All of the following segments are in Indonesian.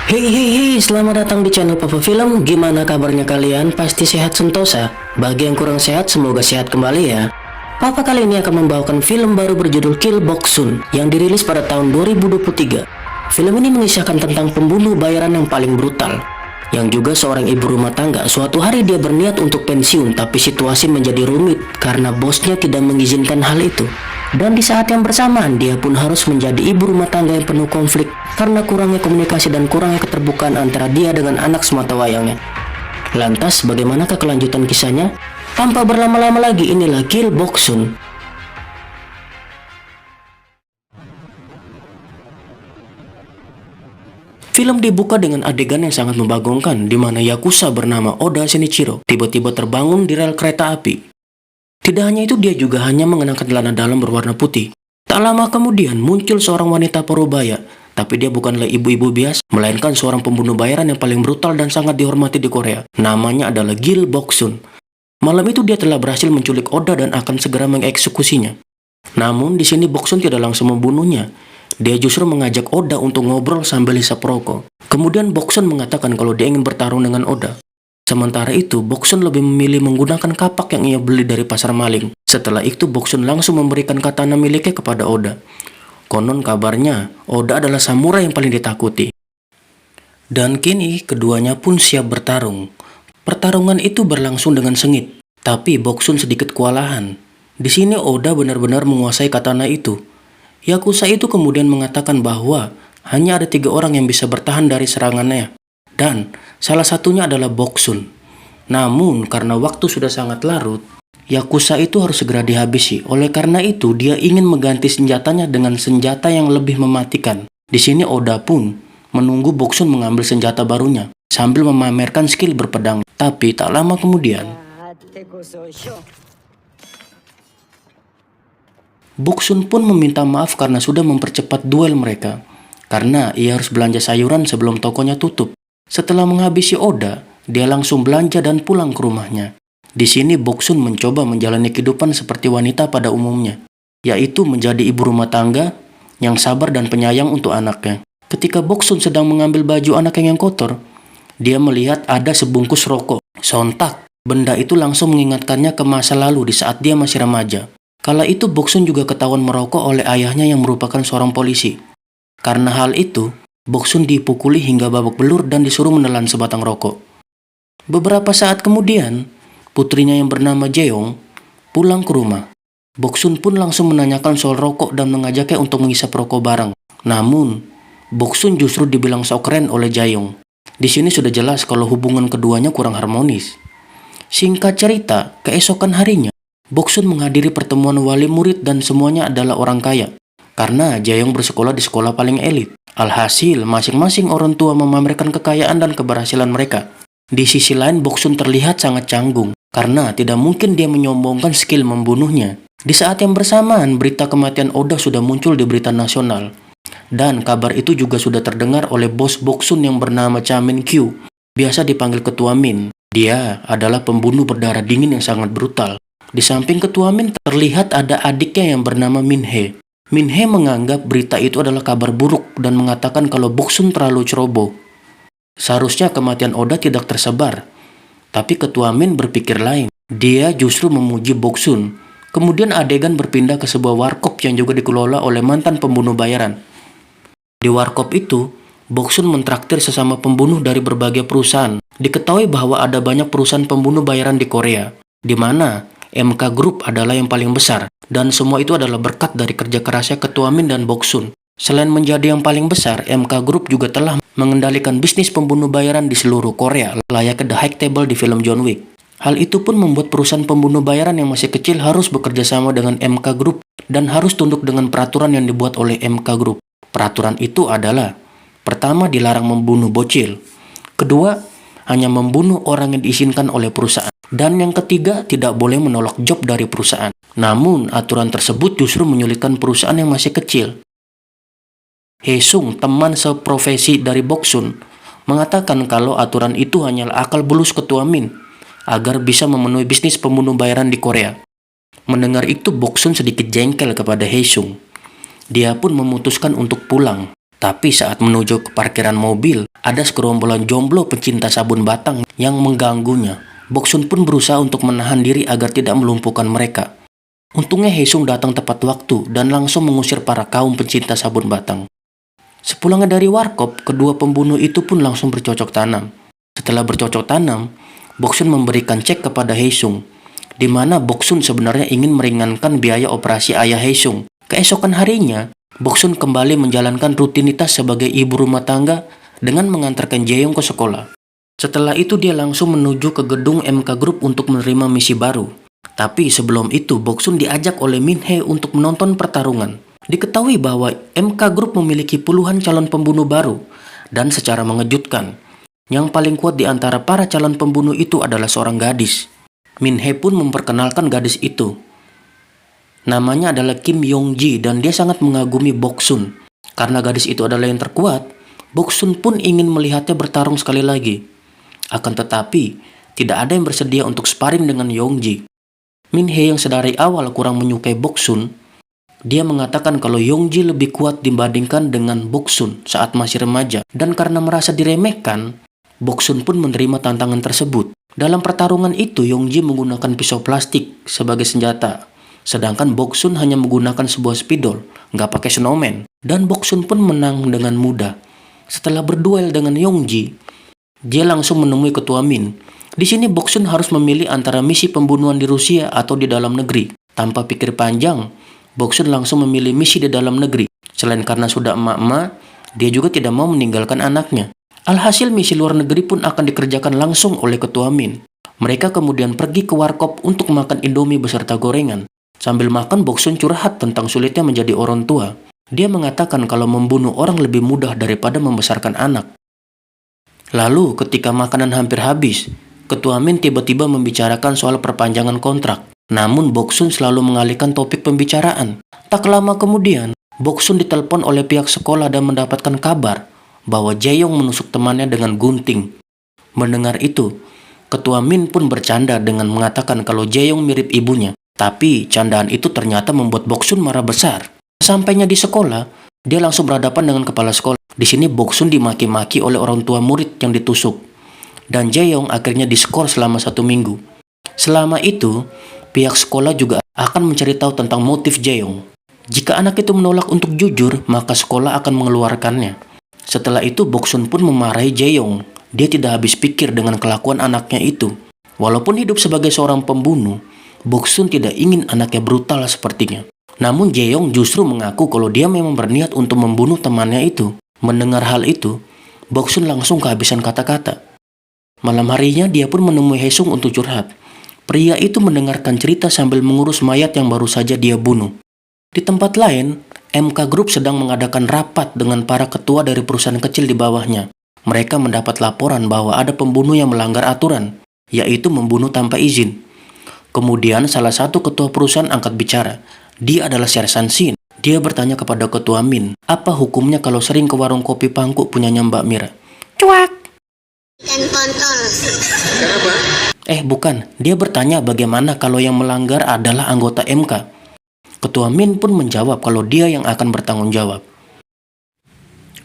Hey, selamat datang di channel Papa Film. Gimana kabarnya kalian? Pasti sehat sentosa. Bagi yang kurang sehat, semoga sehat kembali ya. Papa kali ini akan membawakan film baru berjudul Kill Boksun yang dirilis pada tahun 2023. Film ini mengisahkan tentang pembunuh bayaran yang paling brutal, yang juga seorang ibu rumah tangga. Suatu hari dia berniat untuk pensiun, tapi situasi menjadi rumit karena bosnya tidak mengizinkan hal itu. Dan di saat yang bersamaan, dia pun harus menjadi ibu rumah tangga yang penuh konflik karena kurangnya komunikasi dan kurangnya keterbukaan antara dia dengan anak sematawayangnya. Lantas, bagaimanakah kelanjutan kisahnya? Tanpa berlama-lama lagi, inilah Kill Boksun. Film dibuka dengan adegan yang sangat membagongkan, di mana Yakuza bernama Oda Shinichiro tiba-tiba terbangun di rel kereta api. Tidak hanya itu, dia juga hanya mengenakan celana dalam berwarna putih. Tak lama kemudian muncul seorang wanita parubaya, tapi dia bukanlah ibu-ibu biasa, melainkan seorang pembunuh bayaran yang paling brutal dan sangat dihormati di Korea. Namanya adalah Kill Boksun. Malam itu dia telah berhasil menculik Oda dan akan segera mengeksekusinya. Namun di sini Boksun tidak langsung membunuhnya. Dia justru mengajak Oda untuk ngobrol sambil hisap rokok. Kemudian Boksun mengatakan kalau dia ingin bertarung dengan Oda. Sementara itu, Boksun lebih memilih menggunakan kapak yang ia beli dari pasar maling. Setelah itu, Boksun langsung memberikan katana miliknya kepada Oda. Konon kabarnya, Oda adalah samurai yang paling ditakuti. Dan kini, keduanya pun siap bertarung. Pertarungan itu berlangsung dengan sengit, tapi Boksun sedikit kewalahan. Di sini Oda benar-benar menguasai katana itu. Yakuza itu kemudian mengatakan bahwa hanya ada 3 orang yang bisa bertahan dari serangannya. Dan salah satunya adalah Boksun. Namun karena waktu sudah sangat larut, Yakuza itu harus segera dihabisi. Oleh karena itu, dia ingin mengganti senjatanya dengan senjata yang lebih mematikan. Di sini Oda pun menunggu Boksun mengambil senjata barunya sambil memamerkan skill berpedang. Tapi tak lama kemudian, Boksun pun meminta maaf karena sudah mempercepat duel mereka. Karena ia harus belanja sayuran sebelum tokonya tutup. Setelah menghabisi Oda, dia langsung belanja dan pulang ke rumahnya. Di sini Boksun mencoba menjalani kehidupan seperti wanita pada umumnya, yaitu menjadi ibu rumah tangga yang sabar dan penyayang untuk anaknya. Ketika Boksun sedang mengambil baju anaknya yang kotor, dia melihat ada sebungkus rokok. Sontak, benda itu langsung mengingatkannya ke masa lalu di saat dia masih remaja. Kala itu Boksun juga ketahuan merokok oleh ayahnya yang merupakan seorang polisi. Karena hal itu, Boksun dipukuli hingga babak belur dan disuruh menelan sebatang rokok. Beberapa saat kemudian, putrinya yang bernama Jeong pulang ke rumah. Boksun pun langsung menanyakan soal rokok dan mengajaknya untuk menghisap rokok bareng. Namun, Boksun justru dibilang sok keren oleh Jaeong. Di sini sudah jelas kalau hubungan keduanya kurang harmonis. Singkat cerita, keesokan harinya, Boksun menghadiri pertemuan wali murid dan semuanya adalah orang kaya. Karena Jaeong bersekolah di sekolah paling elit. Alhasil, masing-masing orang tua memamerkan kekayaan dan keberhasilan mereka. Di sisi lain, Boksun terlihat sangat canggung, karena tidak mungkin dia menyombongkan skill membunuhnya. Di saat yang bersamaan, berita kematian Oda sudah muncul di berita nasional. Dan kabar itu juga sudah terdengar oleh bos Boksun yang bernama Cha Min-kyu, biasa dipanggil Ketua Min. Dia adalah pembunuh berdarah dingin yang sangat brutal. Di samping Ketua Min, terlihat ada adiknya yang bernama Min-hye. Min-hye menganggap berita itu adalah kabar buruk dan mengatakan kalau Boksun terlalu ceroboh. Seharusnya kematian Oda tidak tersebar. Tapi Ketua Min berpikir lain. Dia justru memuji Boksun. Kemudian adegan berpindah ke sebuah warkop yang juga dikelola oleh mantan pembunuh bayaran. Di warkop itu, Boksun mentraktir sesama pembunuh dari berbagai perusahaan. Diketahui bahwa ada banyak perusahaan pembunuh bayaran di Korea, di mana MK Group adalah yang paling besar, dan semua itu adalah berkat dari kerja kerasnya Ketua Min dan Boksun. Selain menjadi yang paling besar, MK Group juga telah mengendalikan bisnis pembunuh bayaran di seluruh Korea, layaknya The High Table di film John Wick. Hal itu pun membuat perusahaan pembunuh bayaran yang masih kecil harus bekerja sama dengan MK Group dan harus tunduk dengan peraturan yang dibuat oleh MK Group. Peraturan itu adalah, pertama, dilarang membunuh bocil. Kedua, hanya membunuh orang yang diizinkan oleh perusahaan. Dan yang ketiga, tidak boleh menolak job dari perusahaan. Namun, aturan tersebut justru menyulitkan perusahaan yang masih kecil. Haesung, teman seprofesi dari Boksun, mengatakan kalau aturan itu hanyalah akal bulus Ketua Min agar bisa memenuhi bisnis pembunuh bayaran di Korea. Mendengar itu, Boksun sedikit jengkel kepada Haesung. Dia pun memutuskan untuk pulang. Tapi saat menuju ke parkiran mobil, ada segerombolan jomblo pecinta sabun batang yang mengganggunya. Boksun pun berusaha untuk menahan diri agar tidak melumpuhkan mereka. Untungnya Haesung datang tepat waktu dan langsung mengusir para kaum pecinta sabun batang. Sepulangnya dari warkop, kedua pembunuh itu pun langsung bercocok tanam. Setelah bercocok tanam, Boksun memberikan cek kepada Haesung, di mana Boksun sebenarnya ingin meringankan biaya operasi ayah Haesung. Keesokan harinya, Boksun kembali menjalankan rutinitas sebagai ibu rumah tangga dengan mengantarkan Jaeyoung ke sekolah. Setelah itu dia langsung menuju ke gedung MK Group untuk menerima misi baru. Tapi sebelum itu, Boksun diajak oleh Min-hee untuk menonton pertarungan. Diketahui bahwa MK Group memiliki puluhan calon pembunuh baru, dan secara mengejutkan, yang paling kuat di antara para calon pembunuh itu adalah seorang gadis. Min-hee pun memperkenalkan gadis itu. Namanya adalah Kim Yong-ji dan dia sangat mengagumi Boksun. Karena gadis itu adalah yang terkuat, Boksun pun ingin melihatnya bertarung sekali lagi. Akan tetapi, tidak ada yang bersedia untuk sparring dengan Yong-ji. Min-hee yang sedari awal kurang menyukai Boksun, dia mengatakan kalau Yong-ji lebih kuat dibandingkan dengan Boksun saat masih remaja. Dan karena merasa diremehkan, Boksun pun menerima tantangan tersebut. Dalam pertarungan itu, Yong-ji menggunakan pisau plastik sebagai senjata. Sedangkan Boksun hanya menggunakan sebuah spidol, nggak pakai snowman. Dan Boksun pun menang dengan mudah. Setelah berduel dengan Yong-ji, dia langsung menemui Ketua Min. Di sini Boksun harus memilih antara misi pembunuhan di Rusia atau di dalam negeri. Tanpa pikir panjang, Boksun langsung memilih misi di dalam negeri. Selain karena sudah emak-emak, dia juga tidak mau meninggalkan anaknya. Alhasil misi luar negeri pun akan dikerjakan langsung oleh Ketua Min. Mereka kemudian pergi ke warkop untuk makan Indomie beserta gorengan. Sambil makan, Boksun curhat tentang sulitnya menjadi orang tua. Dia mengatakan kalau membunuh orang lebih mudah daripada membesarkan anak. Lalu ketika makanan hampir habis, Ketua Min tiba-tiba membicarakan soal perpanjangan kontrak. Namun Boksun selalu mengalihkan topik pembicaraan. Tak lama kemudian, Boksun ditelepon oleh pihak sekolah dan mendapatkan kabar bahwa Jaeyoung menusuk temannya dengan gunting. Mendengar itu, Ketua Min pun bercanda dengan mengatakan kalau Jaeyoung mirip ibunya. Tapi candaan itu ternyata membuat Boksun marah besar. Sampainya di sekolah, dia langsung berhadapan dengan kepala sekolah. Di sini Boksun dimaki-maki oleh orang tua murid yang ditusuk. Dan Jaeyoung akhirnya diskor selama 1 minggu. Selama itu, pihak sekolah juga akan mencari tahu tentang motif Jaeyoung. Jika anak itu menolak untuk jujur, maka sekolah akan mengeluarkannya. Setelah itu Boksun pun memarahi Jaeyoung. Dia tidak habis pikir dengan kelakuan anaknya itu. Walaupun hidup sebagai seorang pembunuh, Boksun tidak ingin anaknya brutal sepertinya. Namun Jaeyoung justru mengaku kalau dia memang berniat untuk membunuh temannya itu. Mendengar hal itu, Boksun langsung kehabisan kata-kata. Malam harinya dia pun menemui Haesung untuk curhat. Pria itu mendengarkan cerita sambil mengurus mayat yang baru saja dia bunuh. Di tempat lain, MK Group sedang mengadakan rapat dengan para ketua dari perusahaan kecil di bawahnya. Mereka mendapat laporan bahwa ada pembunuh yang melanggar aturan, yaitu membunuh tanpa izin. Kemudian salah satu ketua perusahaan angkat bicara. Dia adalah Sersan Shin. Dia bertanya kepada Ketua Min, apa hukumnya kalau sering ke warung kopi Pangku punyanya Mbak Mira? Cuak! Dan kontol. Kenapa? Bukan. Dia bertanya bagaimana kalau yang melanggar adalah anggota MK. Ketua Min pun menjawab kalau dia yang akan bertanggung jawab.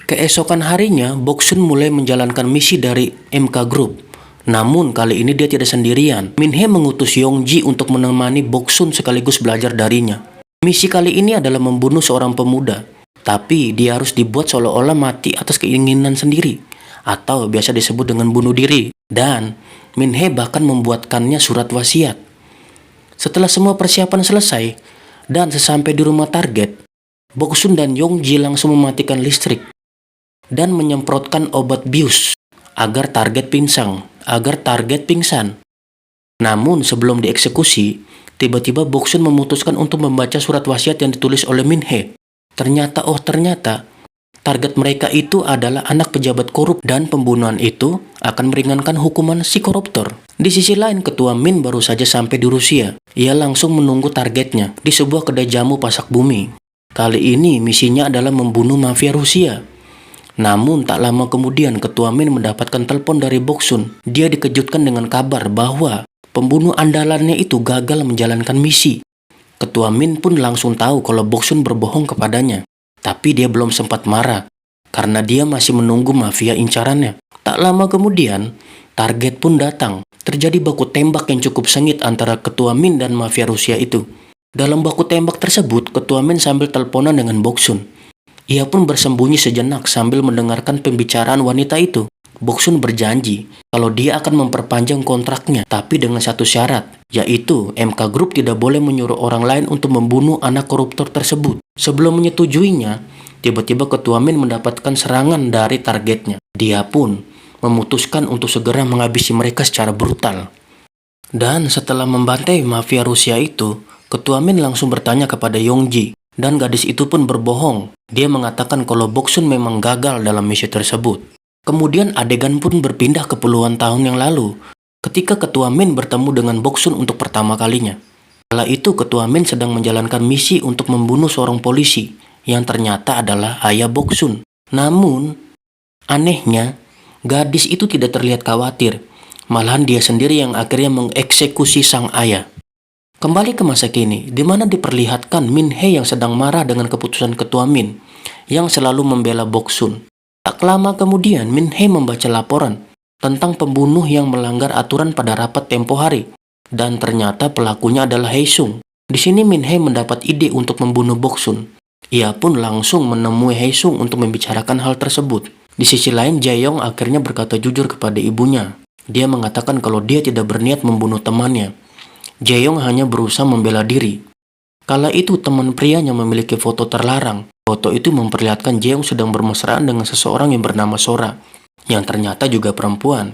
Keesokan harinya, Boksun mulai menjalankan misi dari MK Group. Namun kali ini dia tidak sendirian. Min-hee mengutus Yong-ji untuk menemani Boksun sekaligus belajar darinya. Misi kali ini adalah membunuh seorang pemuda. Tapi dia harus dibuat seolah-olah mati atas keinginan sendiri. Atau biasa disebut dengan bunuh diri. Dan Min-hee bahkan membuatkannya surat wasiat. Setelah semua persiapan selesai, dan sesampai di rumah target, Boksun dan Yong-ji langsung mematikan listrik dan menyemprotkan obat bius agar target pingsan. Namun sebelum dieksekusi, tiba-tiba Boksun memutuskan untuk membaca surat wasiat yang ditulis oleh Min-hee. Ternyata target mereka itu adalah anak pejabat korup dan pembunuhan itu akan meringankan hukuman si koruptor. Di sisi lain, Ketua Min baru saja sampai di Rusia. Ia langsung menunggu targetnya di sebuah kedai jamu pasak bumi. Kali ini misinya adalah membunuh mafia Rusia. Namun tak lama kemudian Ketua Min mendapatkan telepon dari Boksun. Dia dikejutkan dengan kabar bahwa pembunuh andalannya itu gagal menjalankan misi. Ketua Min pun langsung tahu kalau Boksun berbohong kepadanya. Tapi dia belum sempat marah. karena dia masih menunggu mafia incarannya. Tak lama kemudian, target pun datang. Terjadi baku tembak yang cukup sengit antara Ketua Min dan mafia Rusia itu. Dalam baku tembak tersebut, Ketua Min sambil teleponan dengan Boksun. Ia pun bersembunyi sejenak sambil mendengarkan pembicaraan wanita itu. Boksun berjanji kalau dia akan memperpanjang kontraknya, tapi dengan satu syarat, yaitu MK Group tidak boleh menyuruh orang lain untuk membunuh anak koruptor tersebut. Sebelum menyetujuinya, tiba-tiba Ketua Min mendapatkan serangan dari targetnya. Dia pun memutuskan untuk segera menghabisi mereka secara brutal. Dan setelah membantai mafia Rusia itu, Ketua Min langsung bertanya kepada Yongji, dan gadis itu pun berbohong. Dia mengatakan kalau Boksun memang gagal dalam misi tersebut. Kemudian adegan pun berpindah ke puluhan tahun yang lalu, ketika Ketua Min bertemu dengan Boksun untuk pertama kalinya. Kala itu Ketua Min sedang menjalankan misi untuk membunuh seorang polisi, yang ternyata adalah ayah Boksun. Namun, anehnya, gadis itu tidak terlihat khawatir, malahan dia sendiri yang akhirnya mengeksekusi sang ayah. Kembali ke masa kini, di mana diperlihatkan Min Hee yang sedang marah dengan keputusan Ketua Min, yang selalu membela Boksun. Tak lama kemudian, Min Hee membaca laporan tentang pembunuh yang melanggar aturan pada rapat tempo hari, dan ternyata pelakunya adalah Hae Sung. Di sini Min Hee mendapat ide untuk membunuh Boksun. Ia pun langsung menemui Hae Sung untuk membicarakan hal tersebut. Di sisi lain, Jae-yong akhirnya berkata jujur kepada ibunya. Dia mengatakan kalau dia tidak berniat membunuh temannya. Jae-yong hanya berusaha membela diri. Kala itu teman prianya memiliki foto terlarang. Foto itu memperlihatkan Jae-yong sedang bermesraan dengan seseorang yang bernama Sora, yang ternyata juga perempuan.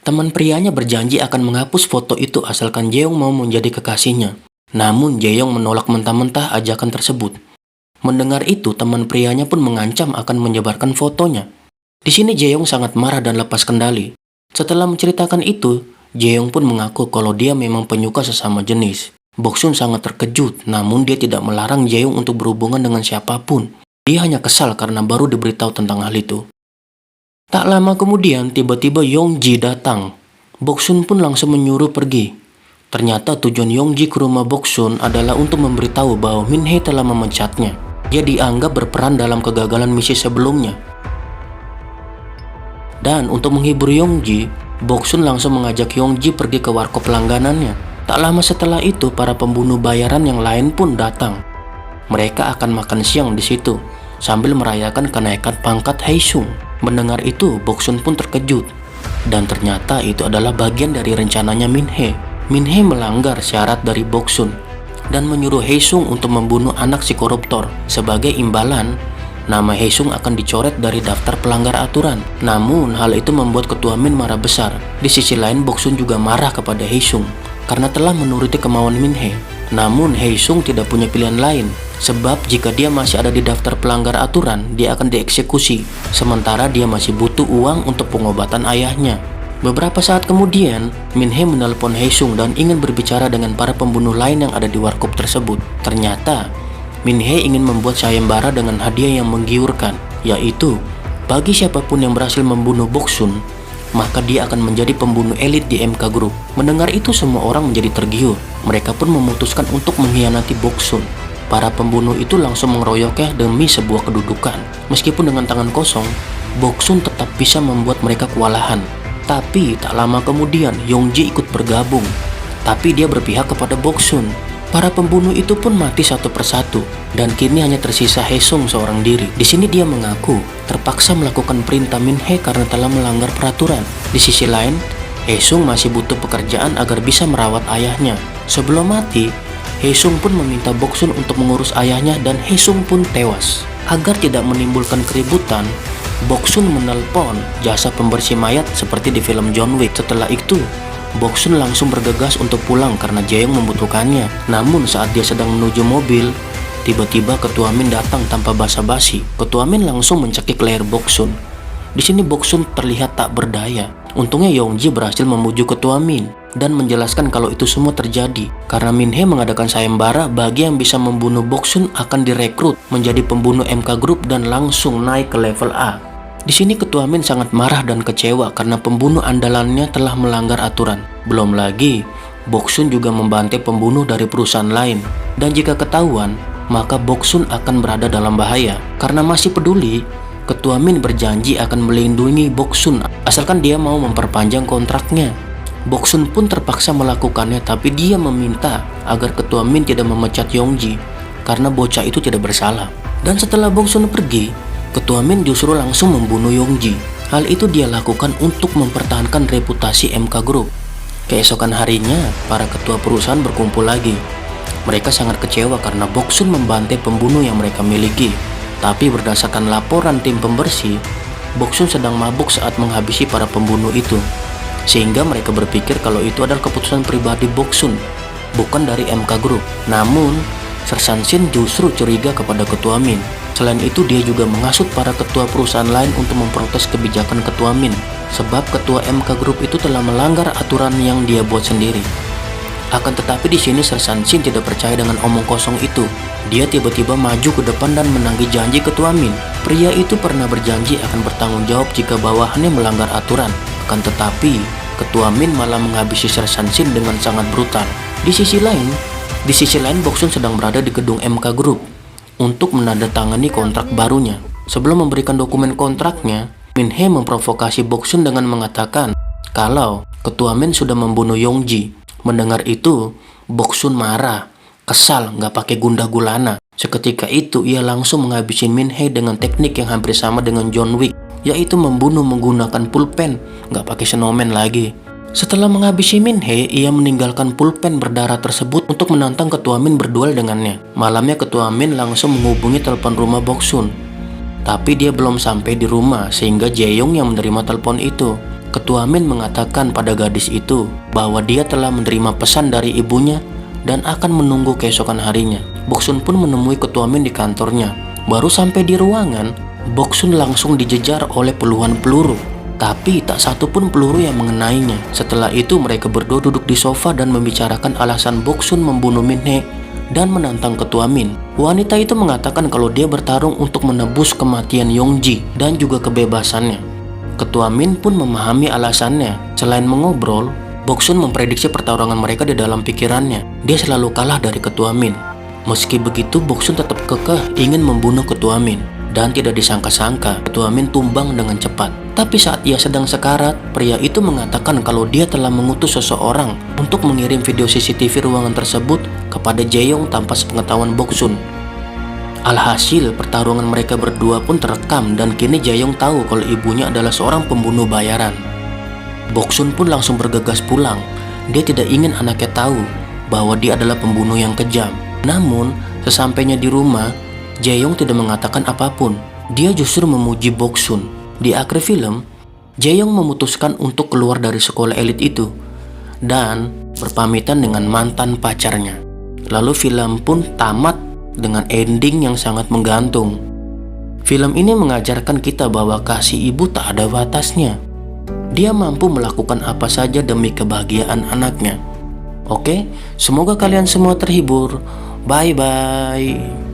Teman prianya berjanji akan menghapus foto itu asalkan Jae-yong mau menjadi kekasihnya. Namun Jae-yong menolak mentah-mentah ajakan tersebut. Mendengar itu, teman prianya pun mengancam akan menyebarkan fotonya. Di sini Jae-yong sangat marah dan lepas kendali. Setelah menceritakan itu, Jae-yong pun mengaku kalau dia memang penyuka sesama jenis. Boksun sangat terkejut, namun dia tidak melarang Jae-yong untuk berhubungan dengan siapapun. Dia hanya kesal karena baru diberitahu tentang hal itu. Tak lama kemudian, tiba-tiba Yongji datang. Boksun pun langsung menyuruh pergi. Ternyata tujuan Yongji ke rumah Boksun adalah untuk memberitahu bahwa Min Hee telah memecatnya. Dia dianggap berperan dalam kegagalan misi sebelumnya. Dan untuk menghibur Yongji, Boksun langsung mengajak Yongji pergi ke warkop langganannya. Tak lama setelah itu, para pembunuh bayaran yang lain pun datang. Mereka akan makan siang di situ, sambil merayakan kenaikan pangkat Hae Sung. Mendengar itu, Boksun pun terkejut. Dan ternyata itu adalah bagian dari rencananya Min Hee. Min Hee melanggar syarat dari Boksun dan menyuruh Hae Sung untuk membunuh anak si koruptor. Sebagai imbalan, nama Hae Sung akan dicoret dari daftar pelanggar aturan. Namun, hal itu membuat Ketua Min marah besar. Di sisi lain, Boksun juga marah kepada Hae Sung karena telah menuruti kemauan Min Hee. Namun Hae Sung tidak punya pilihan lain, sebab jika dia masih ada di daftar pelanggar aturan, dia akan dieksekusi, sementara dia masih butuh uang untuk pengobatan ayahnya. Beberapa saat kemudian, Min Hee menelpon Hae Sung dan ingin berbicara dengan para pembunuh lain yang ada di warkop tersebut. Ternyata, Min Hee ingin membuat sayembara dengan hadiah yang menggiurkan, yaitu bagi siapapun yang berhasil membunuh Boksun, maka dia akan menjadi pembunuh elit di MK Group. Mendengar itu, semua orang menjadi tergiur. Mereka pun memutuskan untuk mengkhianati Boksun. Para pembunuh itu langsung mengeroyoknya demi sebuah kedudukan. Meskipun dengan tangan kosong, Boksun tetap bisa membuat mereka kewalahan. Tapi tak lama kemudian, Yongji ikut bergabung. Tapi dia berpihak kepada Boksun. Para pembunuh itu pun mati satu persatu, dan kini hanya tersisa Hae Sung seorang diri. Di sini dia mengaku terpaksa melakukan perintah Min Hee karena telah melanggar peraturan. Di sisi lain, Hae Sung masih butuh pekerjaan agar bisa merawat ayahnya. Sebelum mati, Hae Sung pun meminta Boksun untuk mengurus ayahnya dan Hae Sung pun tewas. Agar tidak menimbulkan keributan, Boksun menelpon jasa pembersih mayat seperti di film John Wick. Setelah itu, Boksun langsung bergegas untuk pulang karena Jae-yong membutuhkannya. Namun saat dia sedang menuju mobil, tiba-tiba Ketua Min datang tanpa basa-basi. Ketua Min langsung mencekik leher Boksun. Di sini Boksun terlihat tak berdaya. Untungnya Yongji berhasil memujuk Ketua Min dan menjelaskan kalau itu semua terjadi karena Min Hee mengadakan sayembara bagi yang bisa membunuh Boksun akan direkrut menjadi pembunuh MK Group dan langsung naik ke level A. Di sini Ketua Min sangat marah dan kecewa karena pembunuh andalannya telah melanggar aturan. Belum lagi, Boksun juga membantai pembunuh dari perusahaan lain. Dan jika ketahuan, maka Boksun akan berada dalam bahaya. Karena masih peduli, Ketua Min berjanji akan melindungi Boksun asalkan dia mau memperpanjang kontraknya. Boksun pun terpaksa melakukannya, tapi dia meminta agar Ketua Min tidak memecat Yongji karena bocah itu tidak bersalah. Dan setelah Boksun pergi, Ketua Min justru langsung membunuh Yongji. Hal itu dia lakukan untuk mempertahankan reputasi MK Group. Keesokan harinya, para ketua perusahaan berkumpul lagi. Mereka sangat kecewa karena Boksun membantai pembunuh yang mereka miliki. Tapi berdasarkan laporan tim pembersih, Boksun sedang mabuk saat menghabisi para pembunuh itu. Sehingga mereka berpikir kalau itu adalah keputusan pribadi Boksun, bukan dari MK Group. Namun, Sersan Shin justru curiga kepada Ketua Min. Selain itu, dia juga menghasut para ketua perusahaan lain untuk memprotes kebijakan Ketua Min. Sebab ketua MK Group itu telah melanggar aturan yang dia buat sendiri. Akan tetapi di sini Sersan Shin tidak percaya dengan omong kosong itu. Dia tiba-tiba maju ke depan dan menagih janji Ketua Min. Pria itu pernah berjanji akan bertanggung jawab jika bawahannya melanggar aturan. Akan tetapi, Ketua Min malah menghabisi Sersan Shin dengan sangat brutal. Di sisi lain, Boksun sedang berada di gedung MK Group untuk menandatangani kontrak barunya. Sebelum memberikan dokumen kontraknya, Min Hee memprovokasi Boksun dengan mengatakan kalau Ketua Min sudah membunuh Yongji. Mendengar itu, Boksun marah, kesal, nggak pakai gundah gulana. Seketika itu, ia langsung menghabisi Min Hee dengan teknik yang hampir sama dengan John Wick, yaitu membunuh menggunakan pulpen, nggak pakai snowman lagi. Setelah menghabisi Min Hee, ia meninggalkan pulpen berdarah tersebut untuk menantang Ketua Min berduel dengannya. Malamnya Ketua Min langsung menghubungi telepon rumah Boksun. Tapi dia belum sampai di rumah sehingga Jae-yong yang menerima telepon itu. Ketua Min mengatakan pada gadis itu bahwa dia telah menerima pesan dari ibunya dan akan menunggu keesokan harinya. Boksun pun menemui Ketua Min di kantornya. Baru sampai di ruangan, Boksun langsung dijejar oleh puluhan peluru. Tapi tak satu pun peluru yang mengenainya. Setelah itu mereka berdua duduk di sofa dan membicarakan alasan Boksun membunuh Min Hee dan menantang Ketua Min. Wanita itu mengatakan kalau dia bertarung untuk menebus kematian Yongji dan juga kebebasannya. Ketua Min pun memahami alasannya. Selain mengobrol, Boksun memprediksi pertarungan mereka di dalam pikirannya. Dia selalu kalah dari Ketua Min. Meski begitu, Boksun tetap kekeh ingin membunuh Ketua Min. Dan tidak disangka-sangka, Ketua Min tumbang dengan cepat. Tapi saat ia sedang sekarat, pria itu mengatakan kalau dia telah mengutus seseorang untuk mengirim video CCTV ruangan tersebut kepada Jae-yong tanpa sepengetahuan Boksun. Alhasil, pertarungan mereka berdua pun terekam dan kini Jae-yong tahu kalau ibunya adalah seorang pembunuh bayaran. Boksun pun langsung bergegas pulang. Dia tidak ingin anaknya tahu bahwa dia adalah pembunuh yang kejam. Namun, sesampainya di rumah, Jae-yong tidak mengatakan apapun. Dia justru memuji Boksun. Di akhir film, Jae-yong memutuskan untuk keluar dari sekolah elit itu dan berpamitan dengan mantan pacarnya. Lalu film pun tamat dengan ending yang sangat menggantung. Film ini mengajarkan kita bahwa kasih ibu tak ada batasnya. Dia mampu melakukan apa saja demi kebahagiaan anaknya. Oke, semoga kalian semua terhibur. Bye-bye.